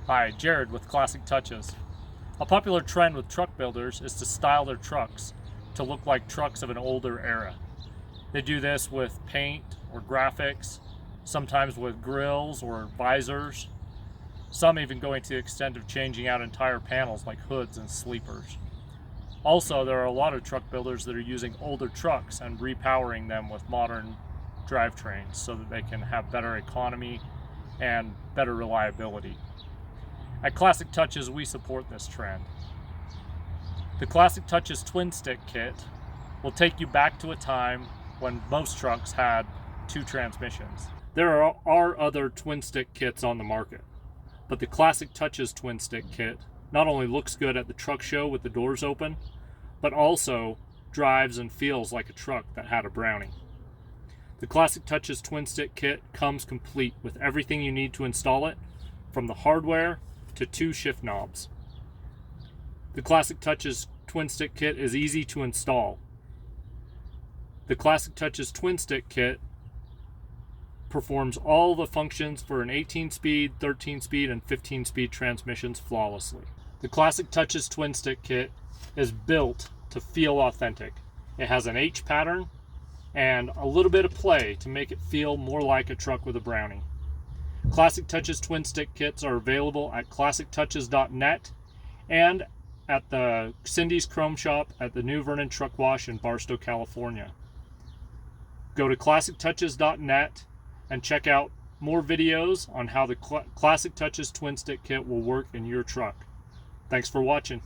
Hi, Jared with Classic Touches. A popular trend with truck builders is to style their trucks to look like trucks of an older era. They do this with paint or graphics, sometimes with grills or visors, some even going to the extent of changing out entire panels like hoods and sleepers. Also, there are a lot of truck builders that are using older trucks and repowering them with modern drivetrains so that they can have better economy and better reliability. At Classic Touches, we support this trend. The Classic Touches Twinstick kit will take you back to a time when most trucks had 2 transmissions. There are other Twinstick kits on the market, but the Classic Touches Twinstick kit not only looks good at the truck show with the doors open, but also drives and feels like a truck that had a Brownie. The Classic Touches Twinstick kit comes complete with everything you need to install it, from the hardware to 2 shift knobs. The Classic Touches Twinstick kit is easy to install. The Classic Touches Twinstick kit performs all the functions for an 18-speed, 13-speed, and 15-speed transmissions flawlessly. The Classic Touches Twinstick kit is built to feel authentic. It has an H pattern and a little bit of play to make it feel more like a truck with a Brownie. Classic Touches Twinstick kits are available at classictouches.net and at the Cindy's Chrome Shop at the new Vernon Truck Wash in Barstow, California. Go to classictouches.net and check out more videos on how the Classic Touches Twinstick kit will work in your truck. Thanks for watching.